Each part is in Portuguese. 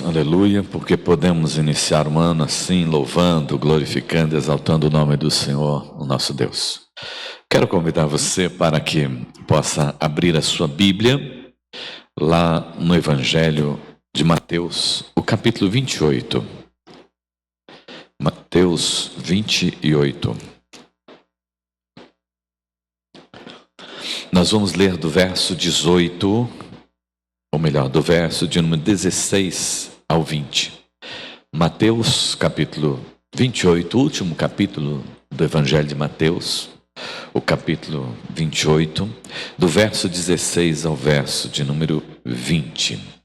aleluia, porque podemos iniciar um ano assim, louvando, glorificando, exaltando o nome do Senhor, o nosso Deus. Quero convidar você para que possa abrir a sua Bíblia, lá no Evangelho de Mateus, o capítulo 28. Mateus 28. Nós vamos ler do verso 18, ou melhor, do verso de número 16 ao 20. Mateus capítulo 28, último capítulo do Evangelho de Mateus, o capítulo 28, do verso 16 ao verso de número 20.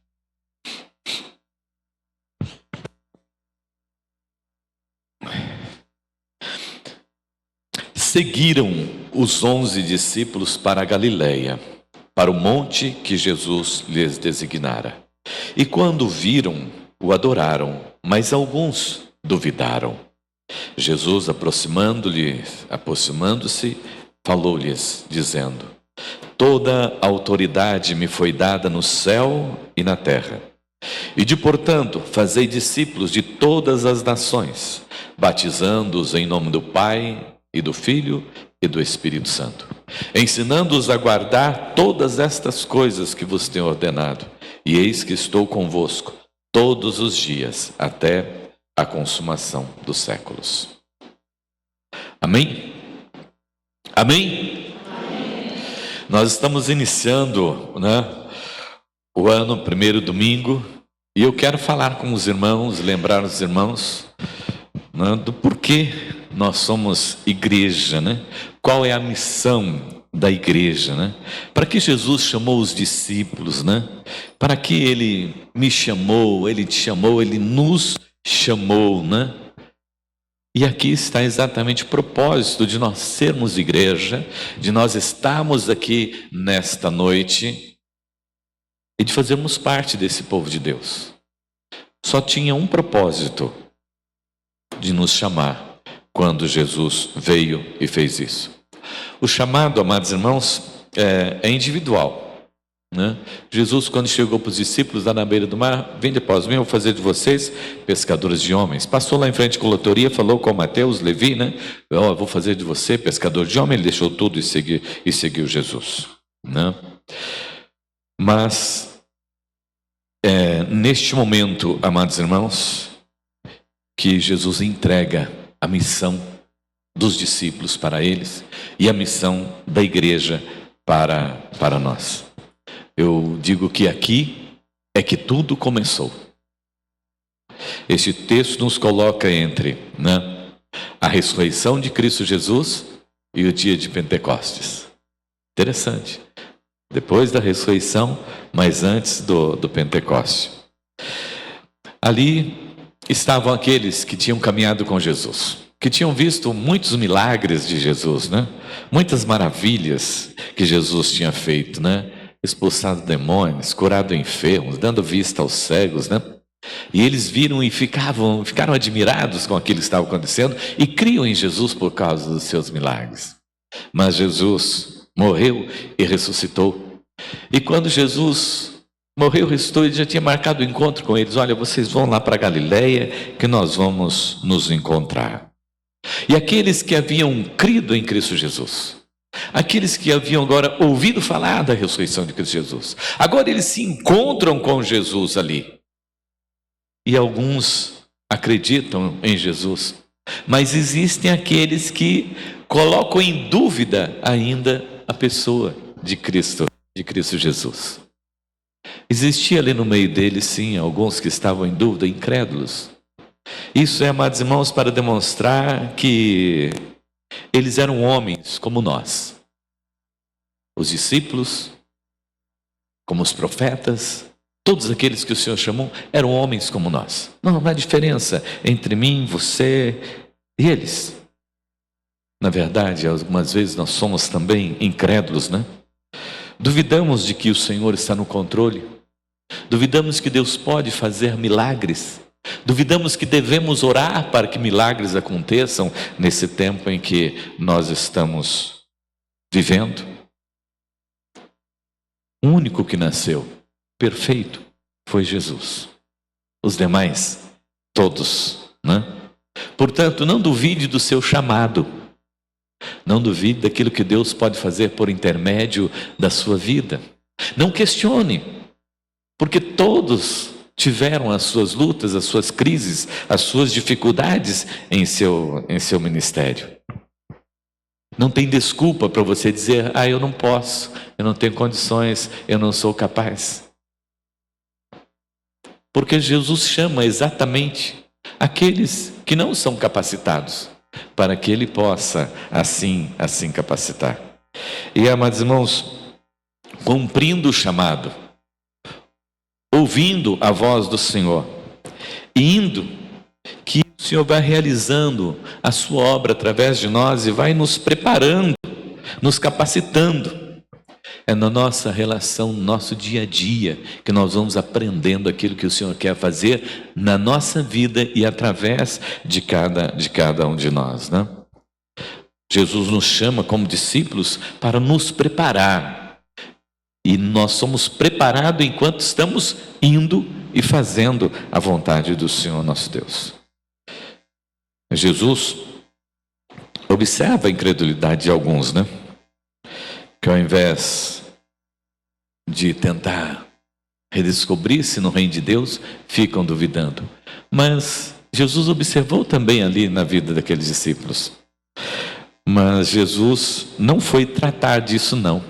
Seguiram os 11 discípulos para a Galileia, para o monte que Jesus lhes designara. E quando viram, o adoraram, mas alguns duvidaram. Jesus, aproximando-se, falou-lhes, dizendo: Toda a autoridade me foi dada no céu e na terra. E portanto, fazei discípulos de todas as nações, batizando-os em nome do Pai, e do Filho e do Espírito Santo, ensinando-os a guardar todas estas coisas que vos tenho ordenado. E eis que estou convosco todos os dias, até a consumação dos séculos. Amém? Amém? Amém. Nós estamos iniciando, o ano, primeiro domingo, e eu quero falar com os irmãos, lembrar os irmãos, do porquê nós somos igreja, Qual é a missão da igreja, Para que Jesus chamou os discípulos, Para que Ele me chamou, Ele te chamou, Ele nos chamou, E aqui está exatamente o propósito de nós sermos igreja, de nós estarmos aqui nesta noite e de fazermos parte desse povo de Deus. Só tinha um propósito: de nos chamar, quando Jesus veio e fez isso. O chamado, amados irmãos, é individual, Jesus, quando chegou para os discípulos lá na beira do mar: vinde após mim, eu vou fazer de vocês pescadores de homens. Passou lá em frente à coletoria, falou com Mateus, Levi, eu vou fazer de você pescador de homem. Ele deixou tudo e seguiu Jesus, Mas neste momento, amados irmãos, que Jesus entrega a missão dos discípulos para eles e a missão da igreja para nós. Eu digo que aqui é que tudo começou. Este texto nos coloca entre a ressurreição de Cristo Jesus e o dia de Pentecostes. Interessante. Depois da ressurreição, mas antes do Pentecoste. Ali estavam aqueles que tinham caminhado com Jesus, que tinham visto muitos milagres de Jesus, Muitas maravilhas que Jesus tinha feito, Expulsado demônios, curado enfermos, dando vista aos cegos, E eles viram e ficaram admirados com aquilo que estava acontecendo e criam em Jesus por causa dos seus milagres. Mas Jesus morreu e ressuscitou. E quando Jesus morreu, ressuscitou, ele já tinha marcado o encontro com eles. Olha, vocês vão lá para Galileia que nós vamos nos encontrar. E aqueles que haviam crido em Cristo Jesus, aqueles que haviam agora ouvido falar da ressurreição de Cristo Jesus, agora eles se encontram com Jesus ali. E alguns acreditam em Jesus, mas existem aqueles que colocam em dúvida ainda a pessoa de Cristo Jesus. Existia ali no meio deles, sim, alguns que estavam em dúvida, incrédulos. Isso é, amados irmãos, para demonstrar que eles eram homens como nós. Os discípulos, como os profetas, todos aqueles que o Senhor chamou, eram homens como nós. Não há diferença entre mim, você e eles. Na verdade, algumas vezes nós somos também incrédulos, Duvidamos de que o Senhor está no controle. Duvidamos que Deus pode fazer milagres. Duvidamos que devemos orar para que milagres aconteçam nesse tempo em que nós estamos vivendo. O único que nasceu perfeito foi Jesus. Os demais, todos, né? Portanto, não duvide do seu chamado. Não duvide daquilo que Deus pode fazer por intermédio da sua vida. Não questione, porque todos tiveram as suas lutas, as suas crises, as suas dificuldades em seu ministério. Não tem desculpa para você dizer: eu não posso, eu não tenho condições, eu não sou capaz. Porque Jesus chama exatamente aqueles que não são capacitados, para que Ele possa assim capacitar. E, amados irmãos, cumprindo o chamado, ouvindo a voz do Senhor, indo, que o Senhor vai realizando a sua obra através de nós e vai nos preparando, nos capacitando. É na nossa relação, no nosso dia a dia, que nós vamos aprendendo aquilo que o Senhor quer fazer na nossa vida e através de cada um de nós, né? Jesus nos chama como discípulos para nos preparar. E nós somos preparados enquanto estamos indo e fazendo a vontade do Senhor nosso Deus. Jesus observa a incredulidade de alguns, né? Que ao invés de tentar redescobrir-se no reino de Deus, ficam duvidando. Mas Jesus observou também ali na vida daqueles discípulos. Mas Jesus não foi tratar disso, não.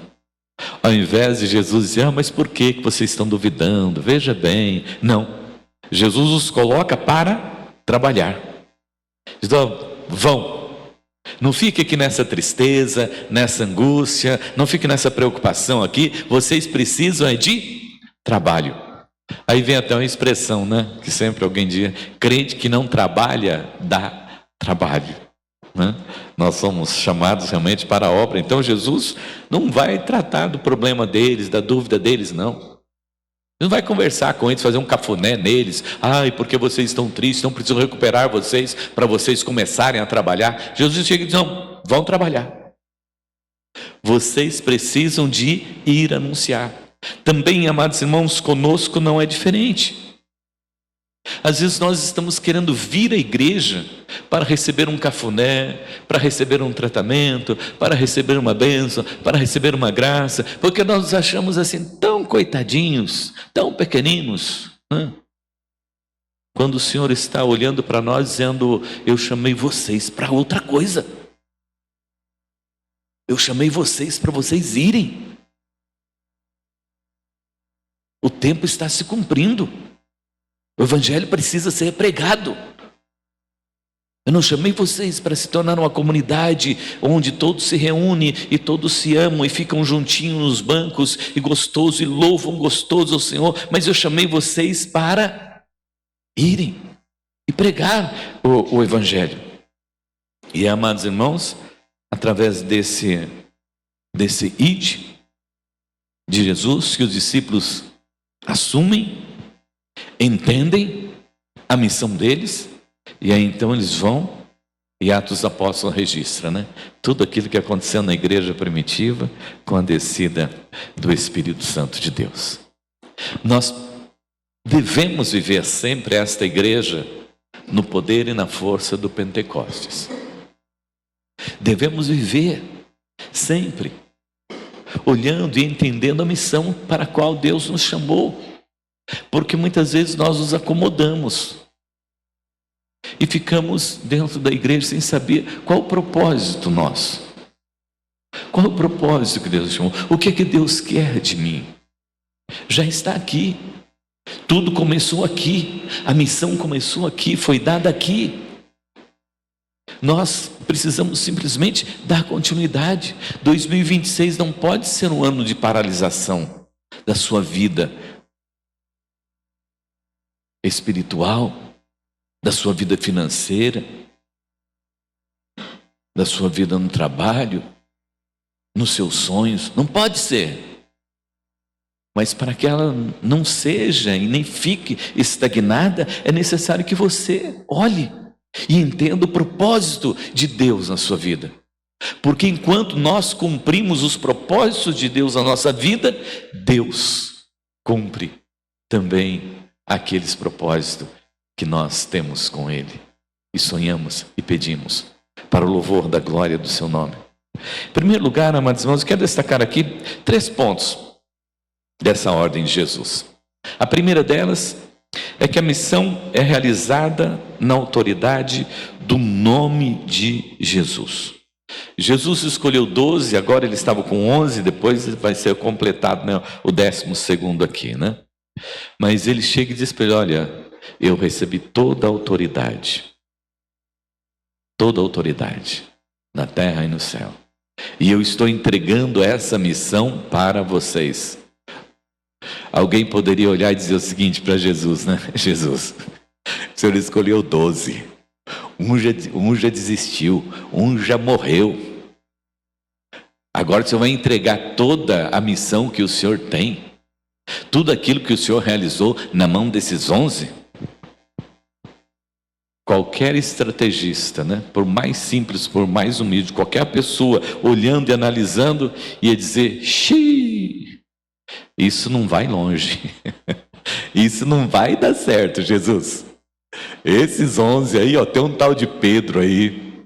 Ao invés de Jesus dizer: mas por que vocês estão duvidando? Veja bem. Não. Jesus os coloca para trabalhar. Diz: vão. Não fique aqui nessa tristeza, nessa angústia, não fique nessa preocupação aqui. Vocês precisam de trabalho. Aí vem até uma expressão, né? Que sempre alguém diz: crente que não trabalha, dá trabalho, né? Nós somos chamados realmente para a obra. Então Jesus não vai tratar do problema deles, da dúvida deles, não. Não vai conversar com eles, fazer um cafuné neles. Porque vocês estão tristes, não precisam recuperar vocês para vocês começarem a trabalhar. Jesus chega e diz: não, vão trabalhar. Vocês precisam de ir anunciar. Também, amados irmãos, conosco não é diferente. Às vezes nós estamos querendo vir à igreja para receber um cafuné, para receber um tratamento, para receber uma bênção, para receber uma graça, porque nós nos achamos assim tão coitadinhos, tão pequeninos, né? Quando o Senhor está olhando para nós dizendo: eu chamei vocês para outra coisa. Eu chamei vocês para vocês irem. O tempo está se cumprindo. O evangelho precisa ser pregado. Eu não chamei vocês para se tornar uma comunidade onde todos se reúnem e todos se amam e ficam juntinhos nos bancos e gostoso e louvam gostoso ao Senhor. Mas eu chamei vocês para irem e pregar o evangelho. E, amados irmãos, através desse ide de Jesus, que os discípulos assumem, entendem a missão deles, e aí então eles vão, e Atos dos Apóstolos registra, né? Tudo aquilo que aconteceu na igreja primitiva com a descida do Espírito Santo de Deus. Nós devemos viver sempre esta igreja no poder e na força do Pentecostes. Devemos viver sempre olhando e entendendo a missão para a qual Deus nos chamou. Porque muitas vezes nós nos acomodamos e ficamos dentro da igreja sem saber qual o propósito nosso. Qual o propósito que Deus chamou? O que é que Deus quer de mim? Já está aqui. Tudo começou aqui. A missão começou aqui, foi dada aqui. Nós precisamos simplesmente dar continuidade. 2026 não pode ser um ano de paralisação da sua vida espiritual, da sua vida financeira, da sua vida no trabalho, nos seus sonhos. Não pode ser. Mas para que ela não seja e nem fique estagnada, é necessário que você olhe e entenda o propósito de Deus na sua vida. Porque enquanto nós cumprimos os propósitos de Deus na nossa vida, Deus cumpre também aqueles propósitos que nós temos com Ele. E sonhamos e pedimos para o louvor da glória do seu nome. Em primeiro lugar, amados irmãos, eu quero destacar aqui 3 pontos dessa ordem de Jesus. A primeira delas é que a missão é realizada na autoridade do nome de Jesus. Jesus escolheu 12, agora ele estava com 11, depois vai ser completado, né, o 12º aqui, né? Mas ele chega e diz para ele: olha, eu recebi toda a autoridade na terra e no céu, e eu estou entregando essa missão para vocês. Alguém poderia olhar e dizer o seguinte para Jesus, né? Jesus, o Senhor escolheu 12, um já desistiu, um já morreu, agora o Senhor vai entregar toda a missão que o Senhor tem, tudo aquilo que o Senhor realizou na mão desses 11? Qualquer estrategista, né? Por mais simples, por mais humilde, qualquer pessoa olhando e analisando ia dizer: xiii, isso não vai longe, isso não vai dar certo, Jesus. Esses 11 aí, ó, tem um tal de Pedro aí,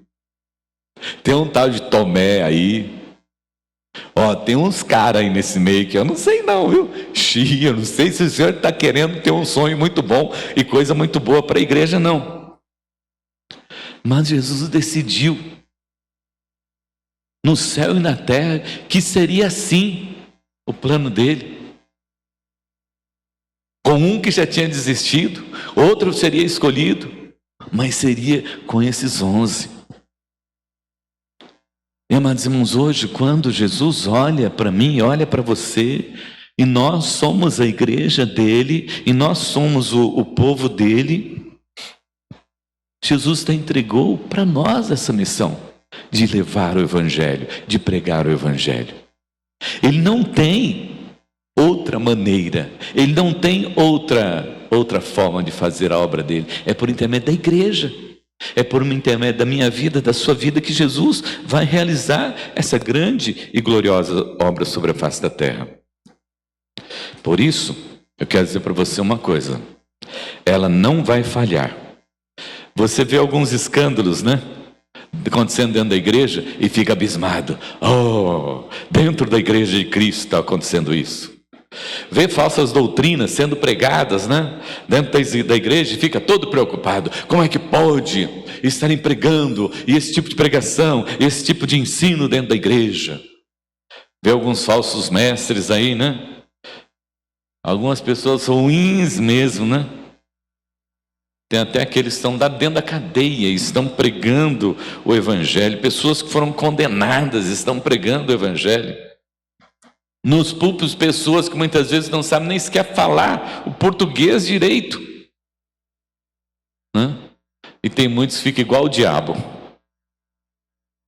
tem um tal de Tomé aí, ó, tem uns caras aí nesse meio que eu não sei não, viu? Xiii, eu não sei se o senhor está querendo ter um sonho muito bom e coisa muito boa para a igreja, não. Mas Jesus decidiu, no céu e na terra, que seria assim o plano dele. Com um que já tinha desistido, outro seria escolhido, mas seria com esses 11. E, amados irmãos, hoje, quando Jesus olha para mim, olha para você, e nós somos a igreja dele, e nós somos o povo dele, Jesus entregou para nós essa missão de levar o Evangelho, de pregar o Evangelho. Ele não tem outra maneira, ele não tem outra forma de fazer a obra dele. É por intermédio da igreja, é por intermédio da minha vida, da sua vida, que Jesus vai realizar essa grande e gloriosa obra sobre a face da terra. Por isso, eu quero dizer para você uma coisa: ela não vai falhar. Você vê alguns escândalos, né, acontecendo dentro da igreja e fica abismado. Oh, dentro da igreja de Cristo está acontecendo isso. Vê falsas doutrinas sendo pregadas, né, dentro da igreja e fica todo preocupado. Como é que pode estarem pregando esse tipo de pregação, esse tipo de ensino dentro da igreja? Vê alguns falsos mestres aí, né? Algumas pessoas ruins mesmo, né? Tem até aqueles que estão dentro da cadeia, estão pregando o Evangelho. Pessoas que foram condenadas estão pregando o Evangelho. Nos púlpitos, pessoas que muitas vezes não sabem nem sequer falar o português direito, né? E tem muitos que ficam igual o diabo,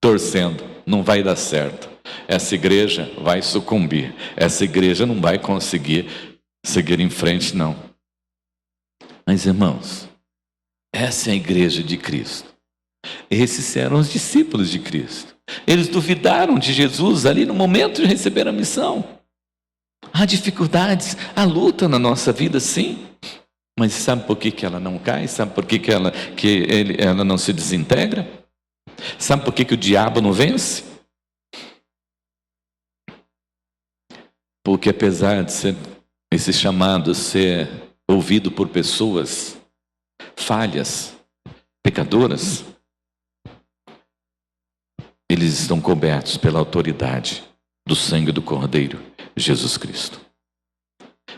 torcendo, não vai dar certo. Essa igreja vai sucumbir. Essa igreja não vai conseguir seguir em frente, não. Mas, irmãos, essa é a igreja de Cristo. Esses eram os discípulos de Cristo. Eles duvidaram de Jesus ali no momento de receber a missão. Há dificuldades, há luta na nossa vida, sim. Mas sabe por que ela não cai? Sabe por que ela não se desintegra? Sabe por que o diabo não vence? Porque apesar de esse chamado ser ouvido por pessoas falhas, pecadoras, eles estão cobertos pela autoridade do sangue do Cordeiro, Jesus Cristo.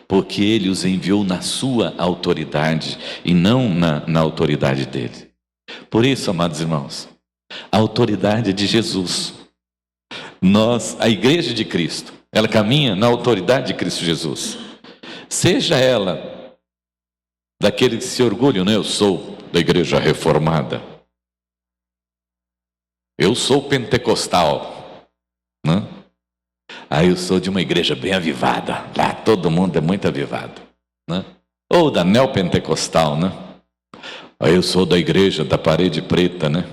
Porque Ele os enviou na sua autoridade e não na autoridade dele. Por isso, amados irmãos, a autoridade de Jesus. Nós, a igreja de Cristo, ela caminha na autoridade de Cristo Jesus. Seja ela daquele que se orgulham, né? Eu sou da igreja reformada. Eu sou pentecostal, né? Aí eu sou de uma igreja bem avivada. Lá todo mundo é muito avivado, né? Ou da neopentecostal, né? Aí eu sou da igreja da parede preta, né?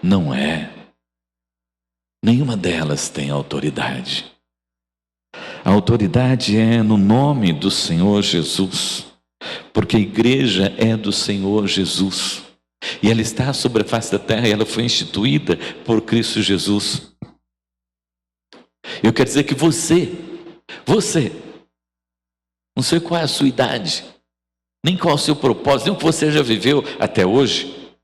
Não é. Nenhuma delas tem autoridade. A autoridade é no nome do Senhor Jesus, porque a igreja é do Senhor Jesus. E ela está sobre a face da terra e ela foi instituída por Cristo Jesus. Eu quero dizer que você, não sei qual é a sua idade, nem qual é o seu propósito, nem o que você já viveu até hoje,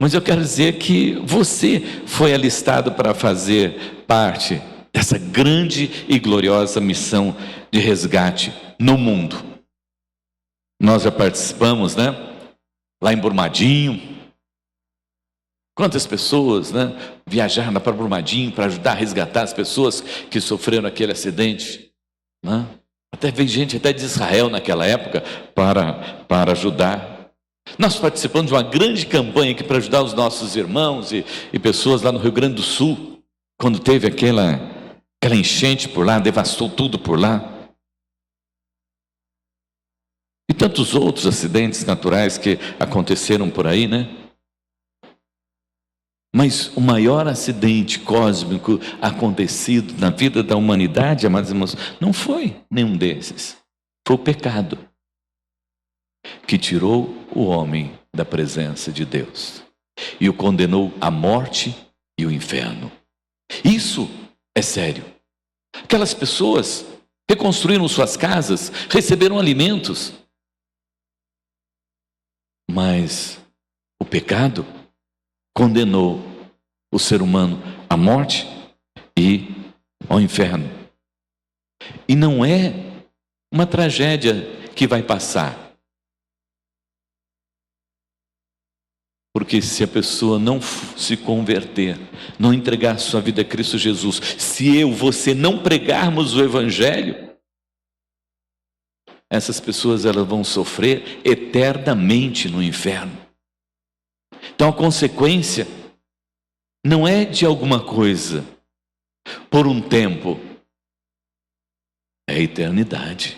mas eu quero dizer que você foi alistado para fazer parte dessa grande e gloriosa missão de resgate no mundo. Nós já participamos, né? Lá em Brumadinho. Quantas pessoas, né, viajaram para Brumadinho para ajudar a resgatar as pessoas que sofreram aquele acidente, né? Até veio gente até de Israel naquela época para ajudar. Nós participamos de uma grande campanha aqui para ajudar os nossos irmãos e pessoas lá no Rio Grande do Sul, quando teve aquela enchente por lá, devastou tudo por lá. E tantos outros acidentes naturais que aconteceram por aí, né? Mas o maior acidente cósmico acontecido na vida da humanidade, amados irmãos, não foi nenhum desses. Foi o pecado que tirou o homem da presença de Deus e o condenou à morte e ao inferno. Isso é sério. Aquelas pessoas reconstruíram suas casas, receberam alimentos, mas o pecado condenou o ser humano à morte e ao inferno. E não é uma tragédia que vai passar. Porque se a pessoa não se converter, não entregar sua vida a Cristo Jesus, se você não pregarmos o Evangelho, essas pessoas elas vão sofrer eternamente no inferno. Então a consequência não é de alguma coisa por um tempo, é a eternidade.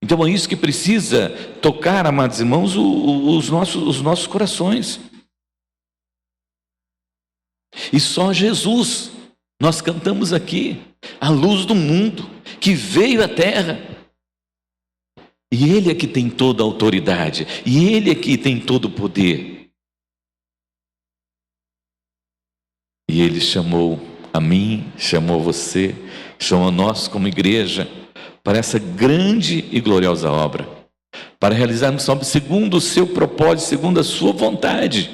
Então é isso que precisa tocar, amados irmãos, os nossos corações. E só Jesus, nós cantamos aqui, a luz do mundo, que veio à terra. E Ele é que tem toda a autoridade, e Ele é que tem todo o poder. E Ele chamou a mim, chamou você, chamou a nós como igreja, para essa grande e gloriosa obra, para realizarmos obra segundo o seu propósito, segundo a sua vontade.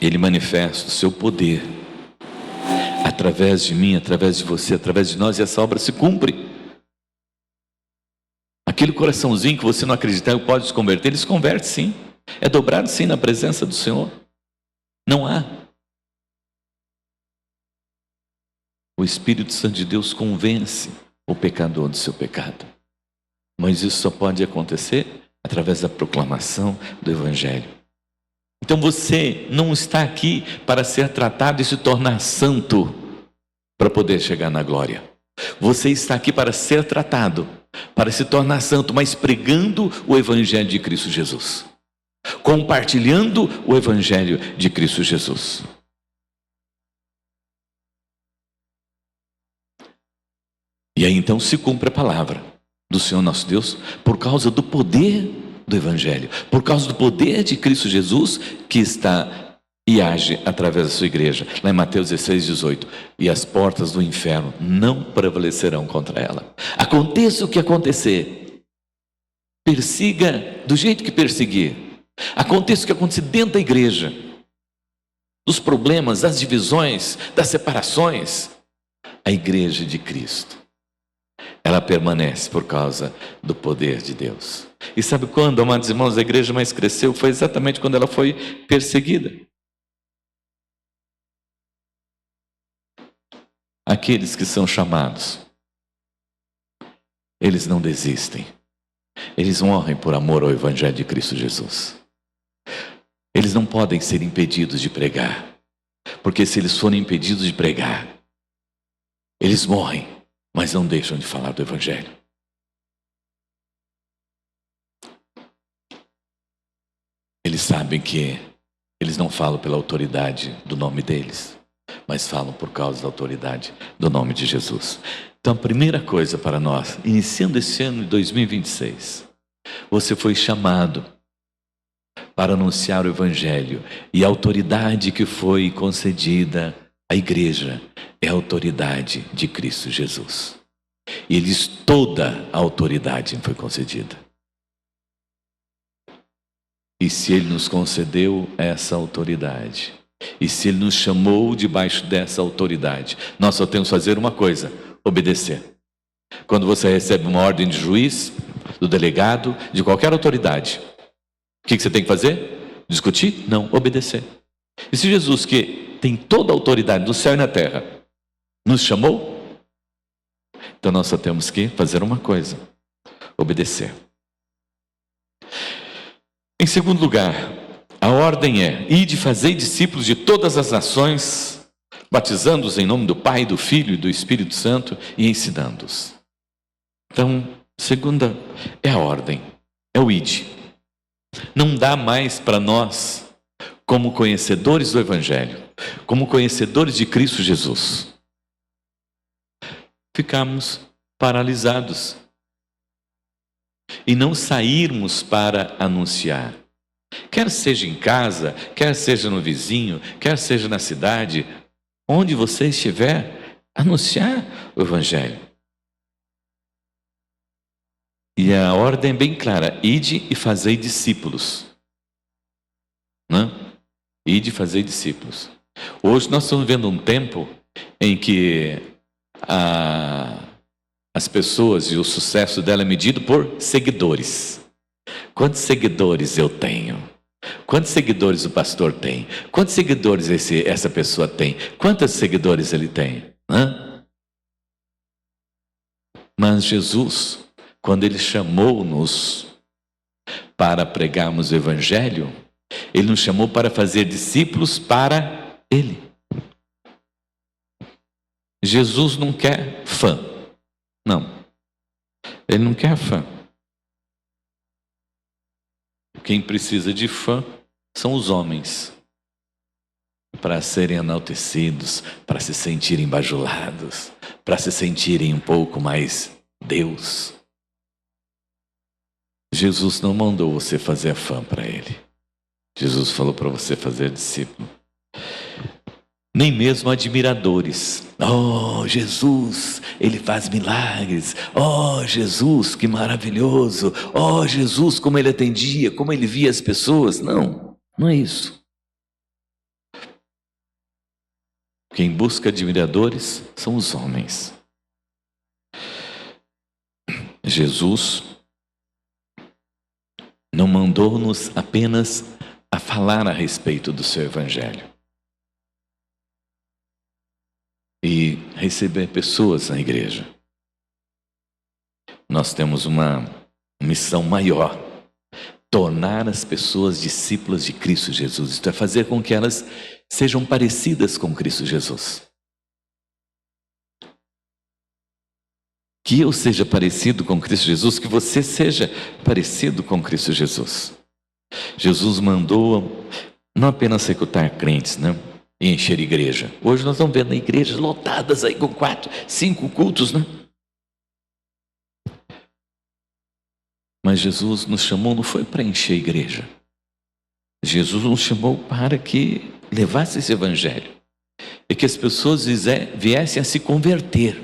Ele manifesta o seu poder através de mim, através de você, através de nós, e essa obra se cumpre. Aquele coraçãozinho que você não acreditar que pode se converter, ele se converte sim. É dobrado sim na presença do Senhor. Não há. O Espírito Santo de Deus convence o pecador do seu pecado. Mas isso só pode acontecer através da proclamação do Evangelho. Então você não está aqui para ser tratado e se tornar santo para poder chegar na glória. Você está aqui para ser tratado, para se tornar santo, mas pregando o Evangelho de Cristo Jesus, compartilhando o Evangelho de Cristo Jesus. E aí então se cumpre a palavra do Senhor nosso Deus por causa do poder do Evangelho, por causa do poder de Cristo Jesus que está e age através da sua igreja. Lá em Mateus 16, 18. E as portas do inferno não prevalecerão contra ela. Aconteça o que acontecer, persiga do jeito que perseguir, aconteça o que acontecer dentro da igreja, dos problemas, das divisões, das separações, a igreja de Cristo, ela permanece por causa do poder de Deus. E sabe quando, amados irmãos, a igreja mais cresceu? Foi exatamente quando ela foi perseguida. Aqueles que são chamados, eles não desistem. Eles morrem por amor ao Evangelho de Cristo Jesus. Eles não podem ser impedidos de pregar, porque se eles forem impedidos de pregar, eles morrem, mas não deixam de falar do Evangelho. Eles sabem que eles não falam pela autoridade do nome deles, mas falam por causa da autoridade do nome de Jesus. Então, a primeira coisa para nós, iniciando esse ano de 2026, você foi chamado para anunciar o Evangelho, e a autoridade que foi concedida à igreja é a autoridade de Cristo Jesus. E Ele diz: toda a autoridade foi concedida. E se Ele nos concedeu essa autoridade, e se Ele nos chamou debaixo dessa autoridade, nós só temos que fazer uma coisa: obedecer. Quando você recebe uma ordem de juiz, do delegado, de qualquer autoridade, o que você tem que fazer? Discutir? Não, obedecer. E se Jesus, que tem toda a autoridade do céu e na terra, nos chamou, então nós só temos que fazer uma coisa: obedecer. Em segundo lugar, a ordem é: ide, fazei discípulos de todas as nações, batizando-os em nome do Pai, do Filho e do Espírito Santo e ensinando-os. Então, segunda é a ordem, é o ide. Não dá mais para nós, como conhecedores do Evangelho, como conhecedores de Cristo Jesus, ficarmos paralisados e não sairmos para anunciar. Quer seja em casa, quer seja no vizinho, quer seja na cidade, onde você estiver, anunciar o Evangelho. E a ordem é bem clara: ide e fazei discípulos. Não? Ide e fazei discípulos. Hoje nós estamos vendo um tempo em que as pessoas e o sucesso dela é medido por seguidores. Quantos seguidores eu tenho? Quantos seguidores o pastor tem? Quantos seguidores essa pessoa tem? Quantos seguidores ele tem? Hã? Mas Jesus, quando Ele chamou-nos para pregarmos o Evangelho, Ele nos chamou para fazer discípulos para Ele. Jesus não quer fã. Não. Ele não quer fã. Quem precisa de fã são os homens, para serem enaltecidos, para se sentirem bajulados, para se sentirem um pouco mais Deus. Jesus não mandou você fazer fã para Ele. Jesus falou para você fazer discípulo. Nem mesmo admiradores. Oh, Jesus, Ele faz milagres. Oh, Jesus, que maravilhoso. Oh, Jesus, como Ele atendia, como Ele via as pessoas. Não, não é isso. Quem busca admiradores são os homens. Jesus não mandou-nos apenas a falar a respeito do seu Evangelho e receber pessoas na igreja. Nós temos uma missão maior: tornar as pessoas discípulas de Cristo Jesus. Isto é, fazer com que elas sejam parecidas com Cristo Jesus. Que eu seja parecido com Cristo Jesus, que você seja parecido com Cristo Jesus. Jesus mandou não apenas recrutar crentes, né? E encher igreja. Hoje nós estamos vendo igrejas lotadas aí com 4, 5 cultos, né? Mas Jesus nos chamou, não foi para encher a igreja. Jesus nos chamou para que levasse esse Evangelho e que as pessoas viessem a se converter,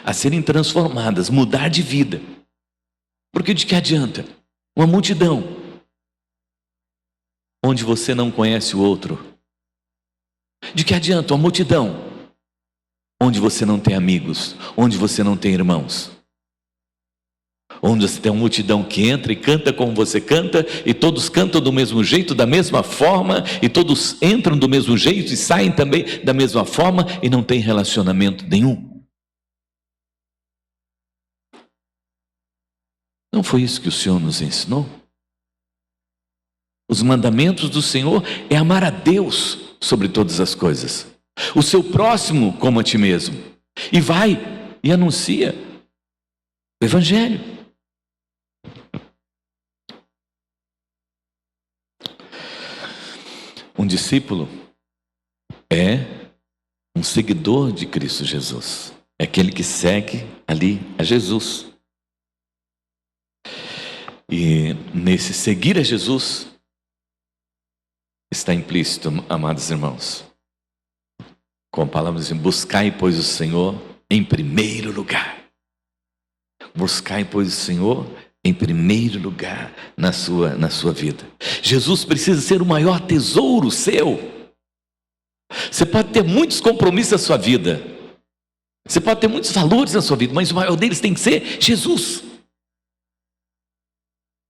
a serem transformadas, mudar de vida. Porque de que adianta uma multidão onde você não conhece o outro? De que adianta uma multidão onde você não tem amigos, onde você não tem irmãos? Onde você tem uma multidão que entra e canta como você canta, e todos cantam do mesmo jeito, da mesma forma, e todos entram do mesmo jeito e saem também da mesma forma, e não tem relacionamento nenhum. Não foi isso que o Senhor nos ensinou? Os mandamentos do Senhor é amar a Deus sobre todas as coisas, o seu próximo como a ti mesmo, e vai e anuncia o Evangelho. Um discípulo é Um seguidor de Cristo Jesus é aquele que segue ali a Jesus. E nesse seguir a Jesus está implícito, amados irmãos, com a palavra assim: buscai, pois, o Senhor em primeiro lugar. Buscai, pois, o Senhor em primeiro lugar na sua vida. Jesus precisa ser o maior tesouro seu. Você pode ter muitos compromissos na sua vida, você pode ter muitos valores na sua vida, mas o maior deles tem que ser Jesus.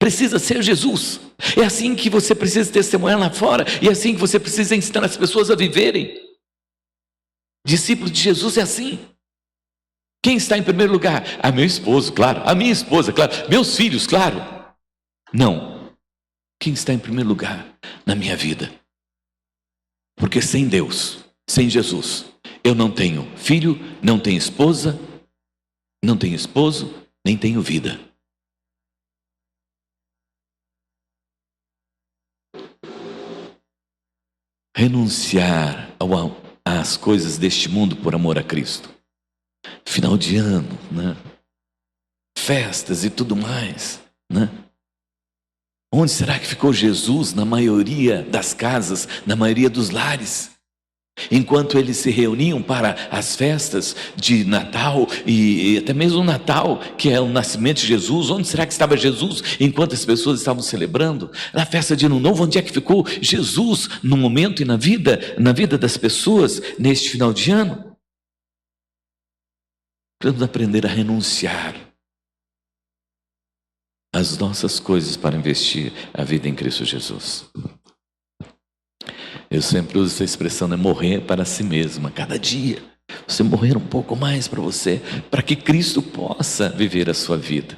Precisa ser Jesus. É assim que você precisa testemunhar lá fora, e é assim que você precisa ensinar as pessoas a viverem. Discípulo de Jesus é assim. Quem está em primeiro lugar? Ah, meu esposo, claro. A minha esposa, claro. Meus filhos, claro. Não. Quem está em primeiro lugar na minha vida? Porque sem Deus, sem Jesus, eu não tenho filho, não tenho esposa, não tenho esposo, nem tenho vida. Renunciar às coisas deste mundo por amor a Cristo. Final de ano, né? Festas e tudo mais, né? Onde será que ficou Jesus na maioria das casas, na maioria dos lares? Enquanto eles se reuniam para as festas de Natal e até mesmo o Natal, que é o nascimento de Jesus, onde será que estava Jesus enquanto as pessoas estavam celebrando? Na festa de Ano Novo, onde é que ficou Jesus no momento e na vida das pessoas neste final de ano? Precisamos aprender a renunciar às nossas coisas para investir a vida em Cristo Jesus. Eu sempre uso essa expressão, né? Morrer para si mesmo, a cada dia. Você morrer um pouco mais para você, para que Cristo possa viver a sua vida.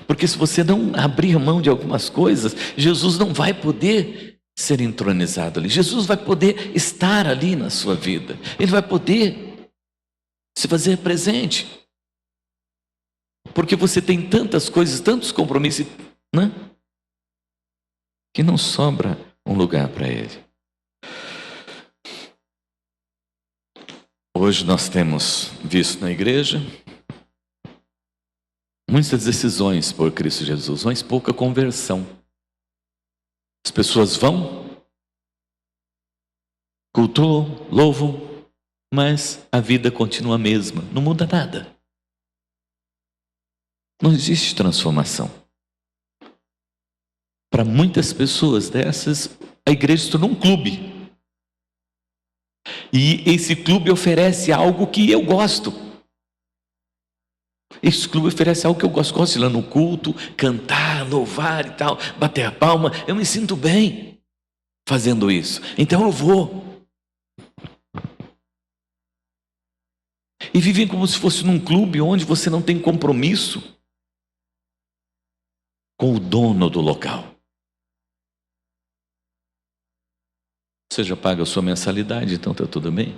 Porque se você não abrir mão de algumas coisas, Jesus não vai poder ser entronizado ali. Jesus vai poder estar ali na sua vida. Ele vai poder se fazer presente. Porque você tem tantas coisas, tantos compromissos, né? Que não sobra um lugar para Ele. Hoje nós temos visto na igreja muitas decisões por Cristo Jesus, mas pouca conversão. As pessoas vão, cultuam, louvam, mas a vida continua a mesma, não muda nada. Não existe transformação. Para muitas pessoas dessas, a igreja se tornou um clube. E esse clube oferece algo que eu gosto. Esse clube oferece algo que eu gosto. Gosto de ir lá no culto, cantar, louvar e tal, bater a palma. Eu me sinto bem fazendo isso. Então eu vou. E vivem como se fosse num clube onde você não tem compromisso com o dono do local. Você já paga a sua mensalidade, então está tudo bem.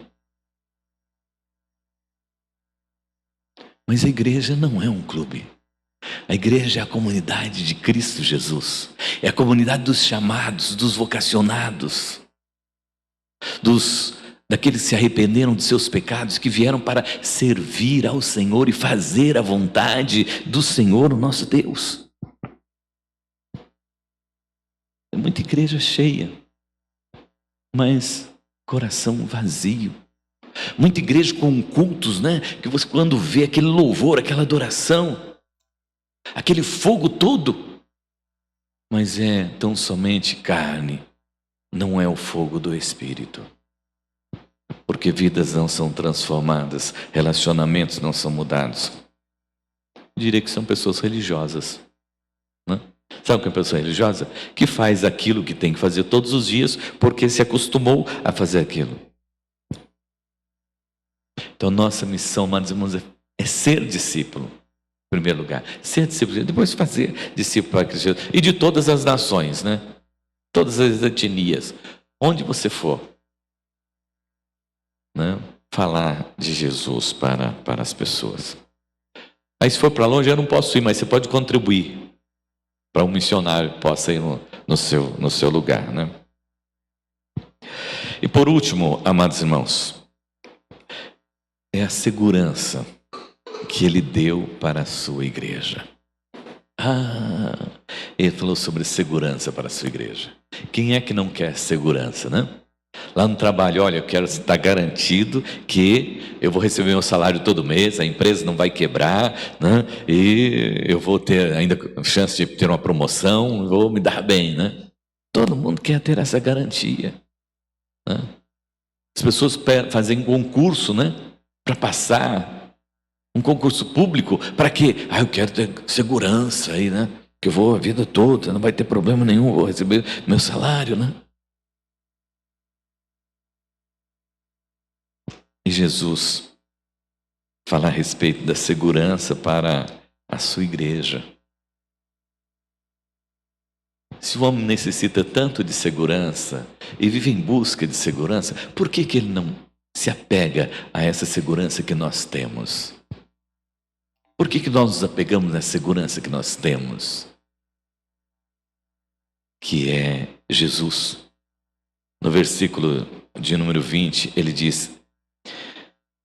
Mas a igreja não é um clube. A igreja é a comunidade de Cristo Jesus. É a comunidade dos chamados, dos vocacionados, daqueles que se arrependeram de seus pecados, que vieram para servir ao Senhor e fazer a vontade do Senhor, o nosso Deus. É muita igreja cheia, mas coração vazio. Muita igreja com cultos, né? Que você quando vê aquele louvor, aquela adoração, aquele fogo todo, mas é tão somente carne, não é o fogo do Espírito. Porque vidas não são transformadas, relacionamentos não são mudados. Eu diria que são pessoas religiosas, né? Sabe o que é uma pessoa religiosa? Que faz aquilo que tem que fazer todos os dias porque se acostumou a fazer aquilo. Então nossa missão, amados irmãos, é ser discípulo, em primeiro lugar. Ser discípulo, depois fazer discípulo para Cristo. E de todas as nações, né? Todas as etnias. Onde você for, né? Falar de Jesus para as pessoas. Aí se for para longe eu não posso ir, mas você pode contribuir para um missionário que possa ir no seu lugar, né? E por último, amados irmãos, é a segurança que Ele deu para a sua igreja. Ele falou sobre segurança para a sua igreja. Quem é que não quer segurança, né? Lá no trabalho, olha, eu quero estar garantido que eu vou receber meu salário todo mês, a empresa não vai quebrar, né? E eu vou ter ainda chance de ter uma promoção, vou me dar bem, né? Todo mundo quer ter essa garantia, né? As pessoas fazem concurso, né? Para passar um concurso público, para quê? Eu quero ter segurança aí, né? Que eu vou a vida toda, não vai ter problema nenhum, vou receber meu salário, né? E Jesus fala a respeito da segurança para a sua igreja. Se o homem necessita tanto de segurança e vive em busca de segurança, por que ele não se apega a essa segurança que nós temos? Por que nós nos apegamos à segurança que nós temos? Que é Jesus. No versículo de número 20, ele diz: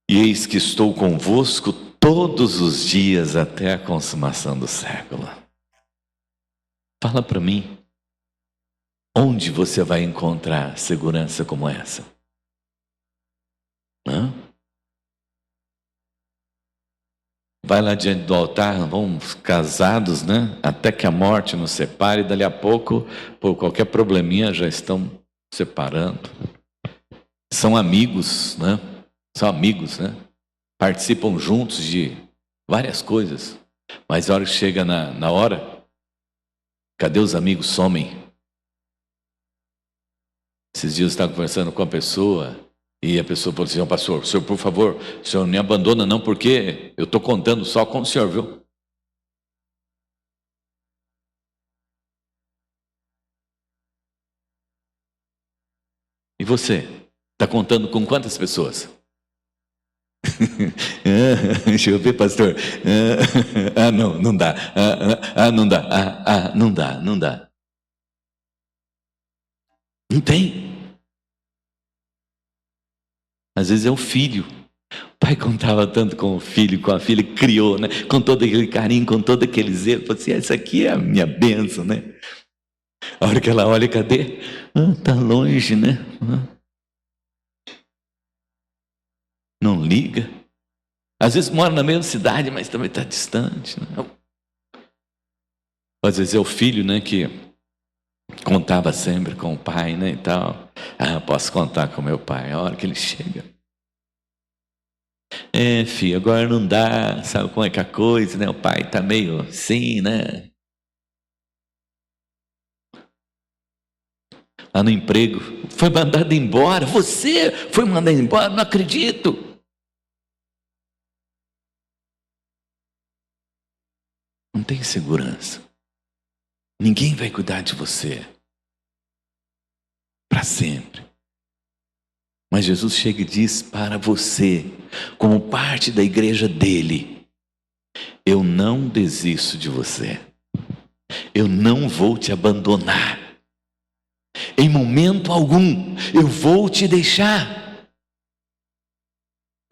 e eis que estou convosco todos os dias até a consumação do século. Fala para mim, onde você vai encontrar segurança como essa? Vai lá diante do altar, vamos casados, né? Até que a morte nos separe, e dali a pouco, por qualquer probleminha, já estão separando. São amigos, né? São amigos, né? Participam juntos de várias coisas. Mas a hora que chega na hora, cadê os amigos? Somem. Esses dias eu estava conversando com a pessoa e a pessoa falou assim: pastor, senhor, por favor, o senhor não me abandona não, porque eu estou contando só com o senhor, viu? E você? Está contando com quantas pessoas? Deixa eu ver, pastor. Não, não dá. Não dá. Não dá, não dá. Não tem. Às vezes é o filho. O pai contava tanto com o filho, com a filha que criou, né? Com todo aquele carinho, com todo aquele zelo. Falei assim: essa aqui é a minha bênção, né? A hora que ela olha, cadê? Tá longe, né? Não liga. Às vezes mora na mesma cidade, mas também está distante. Né? Às vezes é o filho, né, que contava sempre com o pai, né, e tal. Posso contar com meu pai, a hora que ele chega. Filho, agora não dá, sabe como é que é a coisa, né? O pai tá meio assim, né? Lá no emprego, foi mandado embora. Você foi mandado embora? Não acredito. Não tem segurança. Ninguém vai cuidar de você para sempre. Mas Jesus chega e diz para você, como parte da igreja dele: eu não desisto de você. Eu não vou te abandonar. Em momento algum eu vou te deixar.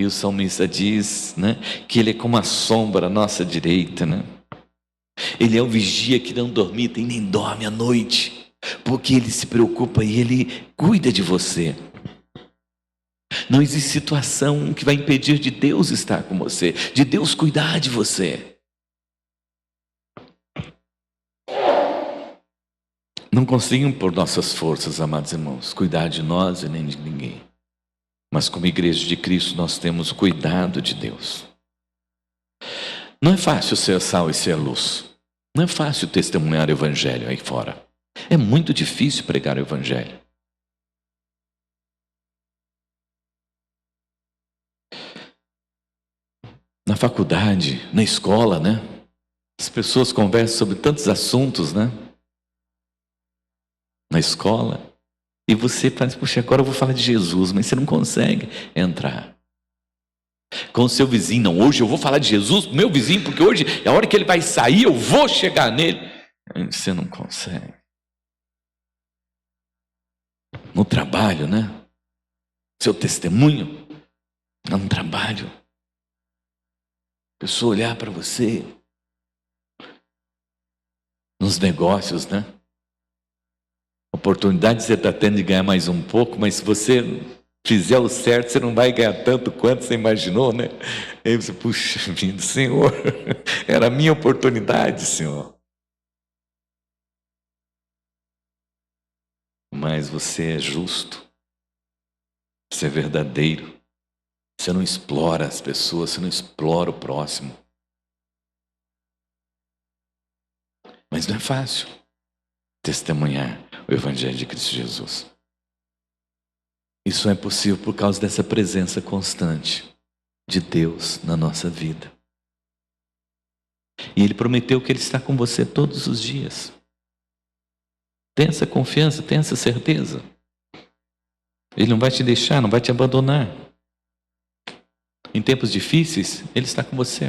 E o salmista diz, né, que ele é como a sombra à nossa direita, né? Ele é o vigia que não dormita e nem dorme à noite, porque ele se preocupa e ele cuida de você. Não existe situação que vai impedir de Deus estar com você, de Deus cuidar de você. Não conseguimos por nossas forças, amados irmãos, cuidar de nós e nem de ninguém. Mas como igreja de Cristo nós temos o cuidado de Deus. Não é fácil ser sal e ser luz. Não é fácil testemunhar o evangelho aí fora. É muito difícil pregar o evangelho. Na faculdade, na escola, né? As pessoas conversam sobre tantos assuntos, né? Na escola. E você faz, puxa, agora eu vou falar de Jesus, mas você não consegue entrar. Com o seu vizinho, não, hoje eu vou falar de Jesus pro meu vizinho, porque hoje é a hora que ele vai sair, eu vou chegar nele. Você não consegue. No trabalho, né? Seu testemunho, no trabalho. pessoa olhar para você nos negócios, né? Oportunidade você está tendo de ganhar mais um pouco, mas se você fizer o certo, você não vai ganhar tanto quanto você imaginou, né? Aí você, puxa vida, Senhor, era a minha oportunidade, Senhor. Mas você é justo, você é verdadeiro, você não explora as pessoas, você não explora o próximo. Mas não é fácil testemunhar o Evangelho de Cristo Jesus. Isso é possível por causa dessa presença constante de Deus na nossa vida. E Ele prometeu que Ele está com você todos os dias. Tenha essa confiança, tenha essa certeza. Ele não vai te deixar, não vai te abandonar. Em tempos difíceis, Ele está com você.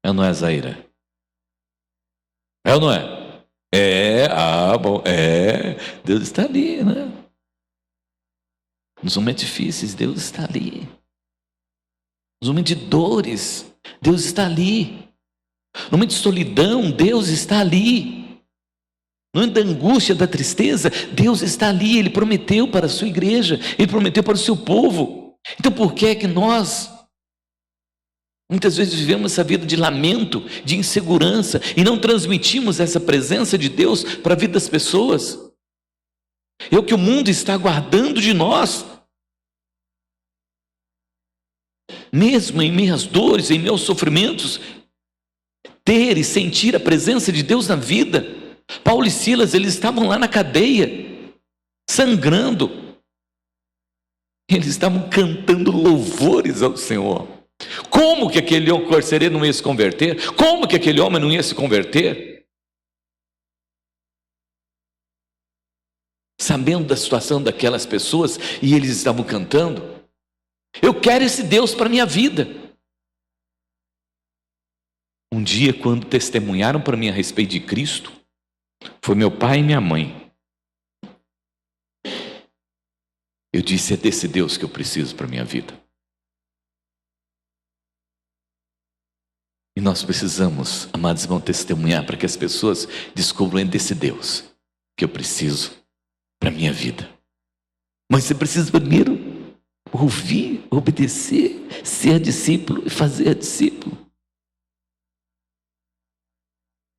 É ou não é, Zaira? É ou não é? Bom, Deus está ali, né? Nos momentos difíceis, Deus está ali. Nos momentos de dores, Deus está ali. No momento de solidão, Deus está ali. No momento da angústia, da tristeza, Deus está ali. Ele prometeu para a sua igreja, Ele prometeu para o seu povo. Então por que é que nós muitas vezes vivemos essa vida de lamento, de insegurança e não transmitimos essa presença de Deus para a vida das pessoas? É o que o mundo está aguardando de nós. Mesmo em minhas dores, em meus sofrimentos, ter e sentir a presença de Deus na vida. Paulo e Silas, eles estavam lá na cadeia, sangrando. Eles estavam cantando louvores ao Senhor. Como que aquele carcereiro não ia se converter? Como que aquele homem não ia se converter? Sabendo da situação daquelas pessoas, e eles estavam cantando. Eu quero esse Deus para a minha vida. Um dia, quando testemunharam para mim a respeito de Cristo, foi meu pai e minha mãe. Eu disse, é desse Deus que eu preciso para a minha vida. E nós precisamos, amados irmãos, testemunhar para que as pessoas descubram desse Deus que eu preciso para a minha vida. Mas você precisa primeiro ouvir, obedecer, ser discípulo e fazer discípulo.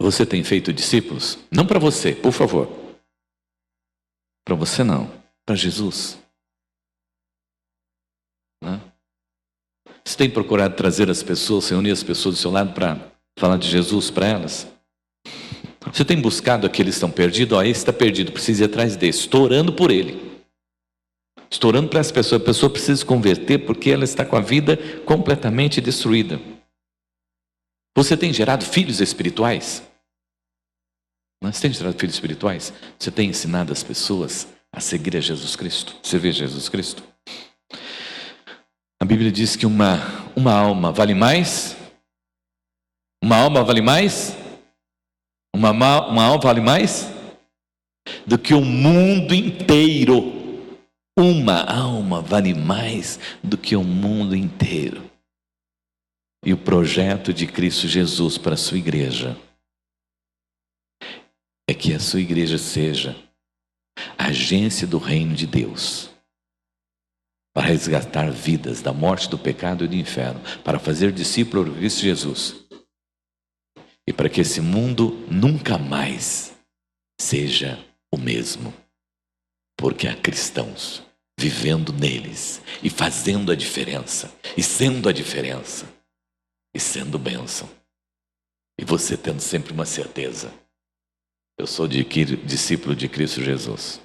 Você tem feito discípulos? Não para você, por favor. Para você não, para Jesus. Né? Você tem procurado trazer as pessoas, reunir as pessoas do seu lado para falar de Jesus para elas? Você tem buscado aqueles que estão perdidos? Esse está perdido, precisa ir atrás desse. Estou orando por ele. Estou orando para essa pessoa. A pessoa precisa se converter porque ela está com a vida completamente destruída. Você tem gerado filhos espirituais? Você tem gerado filhos espirituais? Você tem ensinado as pessoas a seguir a Jesus Cristo? Você vê Jesus Cristo? A Bíblia diz que uma alma vale mais? Uma alma vale mais? Uma alma vale mais do que o mundo inteiro. Uma alma vale mais do que o mundo inteiro. E o projeto de Cristo Jesus para a sua igreja é que a sua igreja seja a agência do reino de Deus para resgatar vidas da morte, do pecado e do inferno, para fazer discípulo de Cristo Jesus e para que esse mundo nunca mais seja o mesmo, porque há cristãos vivendo neles e fazendo a diferença e sendo a diferença e sendo bênção, e você tendo sempre uma certeza: eu sou discípulo de Cristo Jesus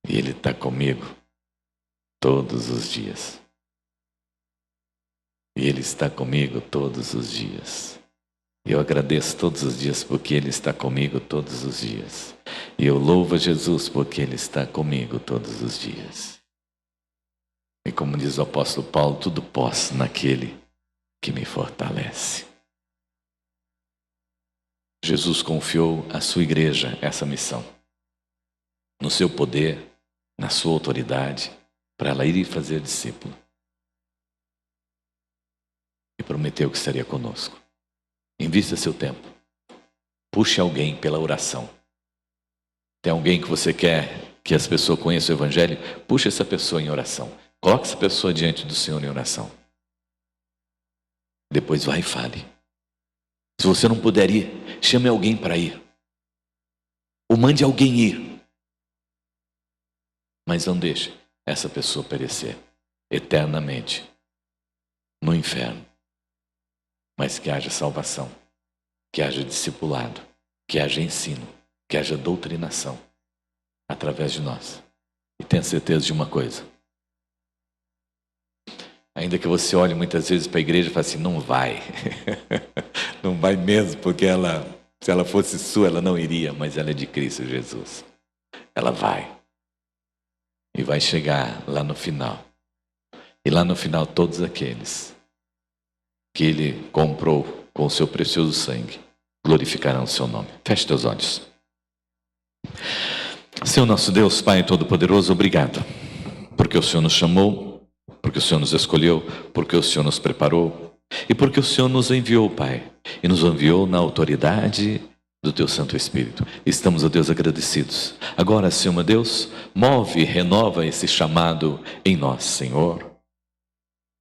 e Ele está comigo todos os dias, e Ele está comigo todos os dias. Eu agradeço todos os dias porque Ele está comigo todos os dias. E eu louvo a Jesus porque Ele está comigo todos os dias. E como diz o apóstolo Paulo, tudo posso naquele que me fortalece. Jesus confiou à sua igreja essa missão. No seu poder, na sua autoridade, para ela ir e fazer discípulo. e prometeu que estaria conosco. Invista seu tempo. Puxe alguém pela oração. Tem alguém que você quer que as pessoas conheçam o Evangelho? Puxe essa pessoa em oração. Coloque essa pessoa diante do Senhor em oração. Depois vai e fale. Se você não puder ir, chame alguém para ir. Ou mande alguém ir. Mas não deixe essa pessoa perecer eternamente no inferno. Mas que haja salvação, que haja discipulado, que haja ensino, que haja doutrinação através de nós. E tenha certeza de uma coisa. Ainda que você olhe muitas vezes para a igreja e fale assim, não vai. Não vai mesmo, porque se ela fosse sua, ela não iria, mas ela é de Cristo Jesus. Ela vai. E vai chegar lá no final. E lá no final, todos aqueles que Ele comprou com o seu precioso sangue glorificarão o seu nome. Feche teus olhos. Senhor nosso Deus, Pai Todo-Poderoso, obrigado. Porque o Senhor nos chamou, porque o Senhor nos escolheu, porque o Senhor nos preparou e porque o Senhor nos enviou, Pai. E nos enviou na autoridade do Teu Santo Espírito. Estamos, ó Deus, agradecidos. Agora, Senhor, meu Deus, move e renova esse chamado em nós, Senhor.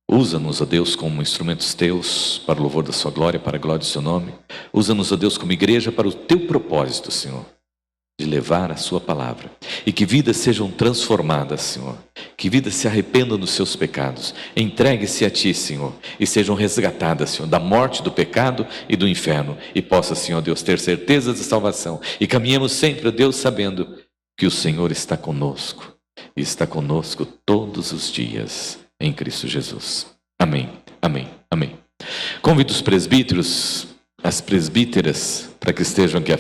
Usa-nos, ó Deus, como instrumentos Teus, para o louvor da Sua glória, para a glória do Seu nome. Usa-nos, ó Deus, como igreja, para o Teu propósito, Senhor, de levar a Sua palavra. E que vidas sejam transformadas, Senhor. Que vidas se arrependam dos seus pecados. Entregue-se a Ti, Senhor. E sejam resgatadas, Senhor, da morte, do pecado e do inferno. E possa, Senhor Deus, ter certeza de salvação. E caminhemos sempre, ó Deus, sabendo que o Senhor está conosco. E está conosco todos os dias. Em Cristo Jesus. Amém, amém, amém. Convido os presbíteros, as presbíteras, para que estejam aqui à